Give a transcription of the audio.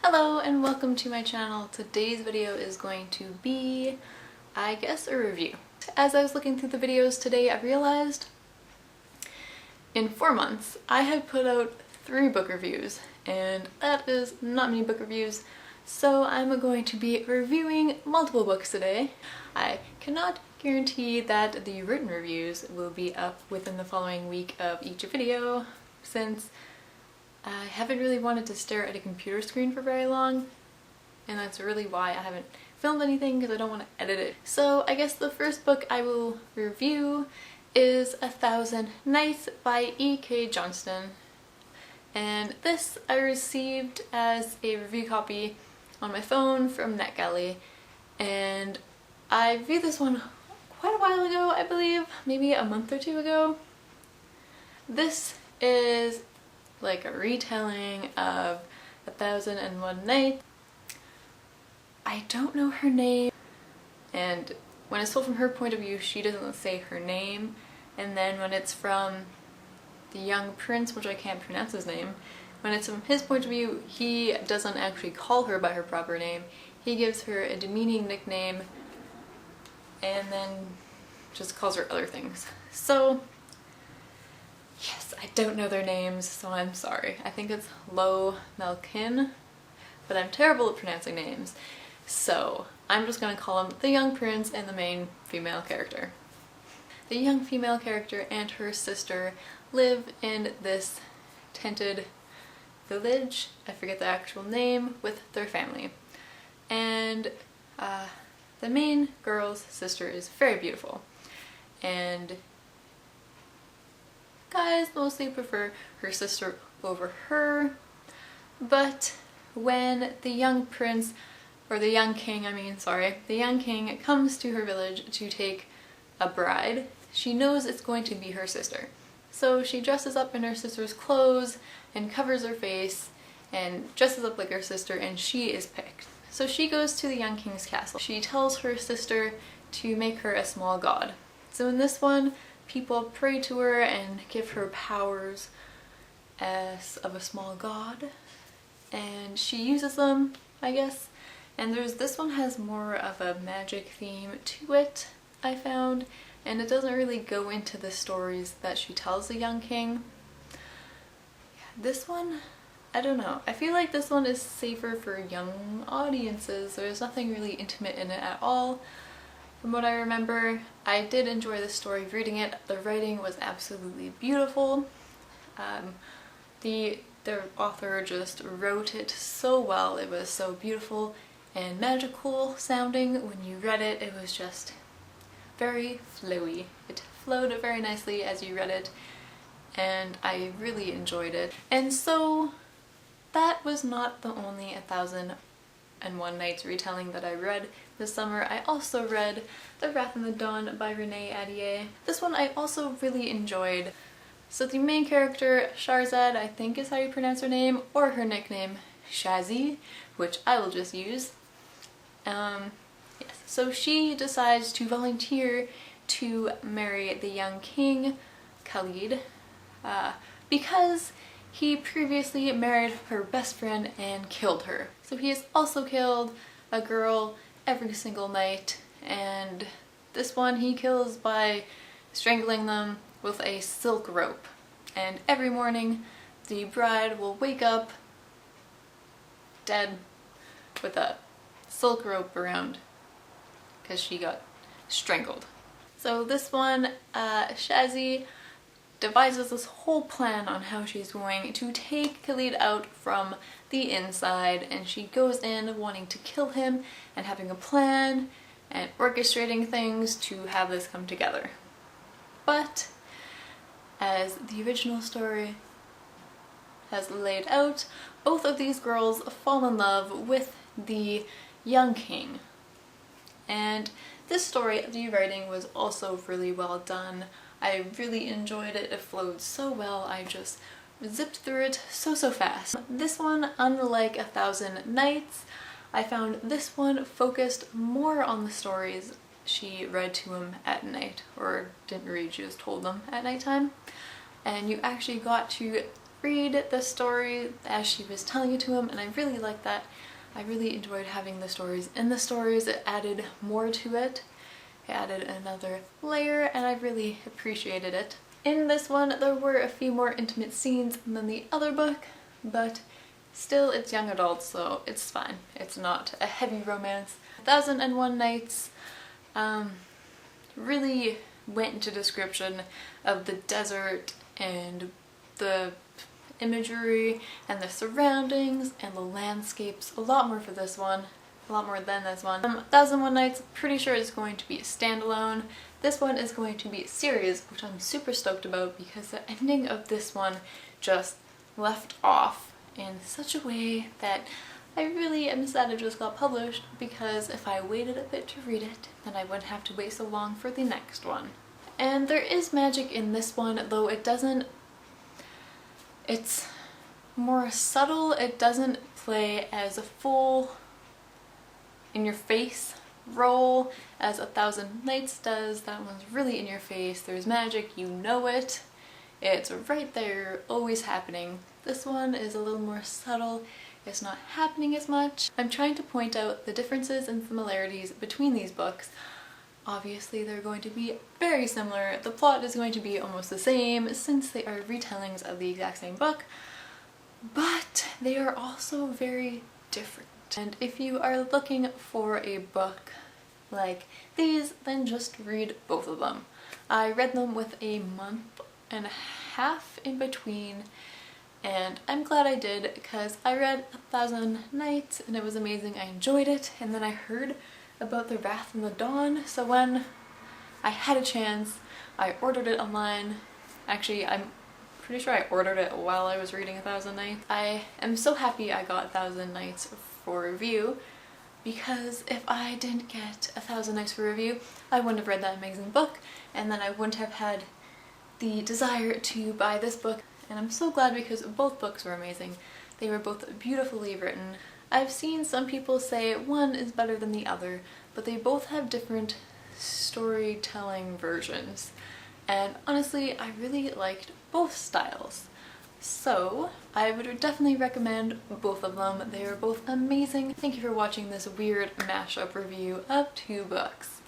Hello and welcome to my channel. Today's video is going to be, I guess, a review. As I was looking through the videos today, I realized in 4 months I have put out 3 book reviews, and that is not many book reviews, so I'm going to be reviewing multiple books today. I cannot guarantee that the written reviews will be up within the following week of each video, since I haven't really wanted to stare at a computer screen for very long, and that's really why I haven't filmed anything, because I don't want to edit it. So I guess the first book I will review is 1,000 Nights by E.K. Johnston, and this I received as a review copy on my phone from NetGalley, and I reviewed this one quite a while ago, I believe, maybe a month or 2 ago. This is like a retelling of 1001 Nights. I don't know her name, and when it's told from her point of view, she doesn't say her name, and then when it's from the young prince, which I can't pronounce his name, when it's from his point of view, he doesn't actually call her by her proper name. He gives her a demeaning nickname and then just calls her other things. So yes, I don't know their names, so I'm sorry. I think it's Lo Melkin, but I'm terrible at pronouncing names. So I'm just gonna call him the young prince and the main female character. The young female character and her sister live in this tented village, I forget the actual name, with their family. And the main girl's sister is very beautiful, and guys mostly prefer her sister over her, but when the young prince, or the young king, the young king comes to her village to take a bride, she knows it's going to be her sister. So she dresses up in her sister's clothes and covers her face and dresses up like her sister, and she is picked. So she goes to the young king's castle. She tells her sister to make her a small god. So in this one, people pray to her and give her powers as of a small god, and she uses them, I guess. And this one has more of a magic theme to it, I found, and it doesn't really go into the stories that she tells the young king. This one, I don't know. I feel like this one is safer for young audiences. There's nothing really intimate in it at all. From what I remember, I did enjoy the story of reading it. The writing was absolutely beautiful. The author just wrote it so well. It was so beautiful and magical sounding. When you read it, it was just very flowy. It flowed very nicely as you read it, and I really enjoyed it. And so that was not the only 1001 Nights retelling that I read this summer. I also read The Wrath in the Dawn by Renee Ahdieh. This one I also really enjoyed. So the main character, Shahrazad, I think is how you pronounce her name, or her nickname, Shazzy, which I will just use. Yes. So she decides to volunteer to marry the young king, Khalid, because he previously married her best friend and killed her. So he has also killed a girl every single night, and this one he kills by strangling them with a silk rope. And every morning the bride will wake up dead with a silk rope around because she got strangled. So this one, Shazzy devises this whole plan on how she's going to take Khalid out from the inside, and she goes in wanting to kill him and having a plan and orchestrating things to have this come together. But as the original story has laid out, both of these girls fall in love with the young king. And this story, the writing was also really well done. I really enjoyed it. It flowed so well. I just zipped through it so fast. This one, unlike 1,000 Nights, I found this one focused more on the stories she read to him at night, or didn't read, she just told them at nighttime. And you actually got to read the story as she was telling it to him, and I really liked that. I really enjoyed having the stories in the stories. It added more to it. It added another layer, and I really appreciated it. In this one, there were a few more intimate scenes than the other book, but still it's young adult, so it's fine. It's not a heavy romance. 1001 Nights really went into description of the desert and the imagery and the surroundings and the landscapes. A lot more for this one. A lot more than this one. 1001 Nights, pretty sure is going to be a standalone. This one is going to be a series, which I'm super stoked about because the ending of this one just left off in such a way that I really am sad it just got published, because if I waited a bit to read it, then I wouldn't have to wait so long for the next one. And there is magic in this one, though it's more subtle. It doesn't play as a full in-your-face role as 1000 Nights does. That one's really in your face. There's magic, you know it. It's right there, always happening. This one is a little more subtle. It's not happening as much. I'm trying to point out the differences and similarities between these books. Obviously they're going to be very similar. The plot is going to be almost the same since they are retellings of the exact same book, but they are also very different. And if you are looking for a book like these, then just read both of them. I read them with a month and a half in between, and I'm glad I did because I read 1000 Nights and it was amazing. I enjoyed it, and then I heard about The Wrath and the Dawn, so when I had a chance, I ordered it online. Actually, I'm pretty sure I ordered it while I was reading 1000 Nights. I am so happy I got 1000 Nights for review, because if I didn't get 1000 Nights for review, I wouldn't have read that amazing book, and then I wouldn't have had the desire to buy this book. And I'm so glad because both books were amazing. They were both beautifully written. I've seen some people say one is better than the other, but they both have different storytelling versions. And honestly, I really liked both styles. So I would definitely recommend both of them. They are both amazing. Thank you for watching this weird mashup review of two books.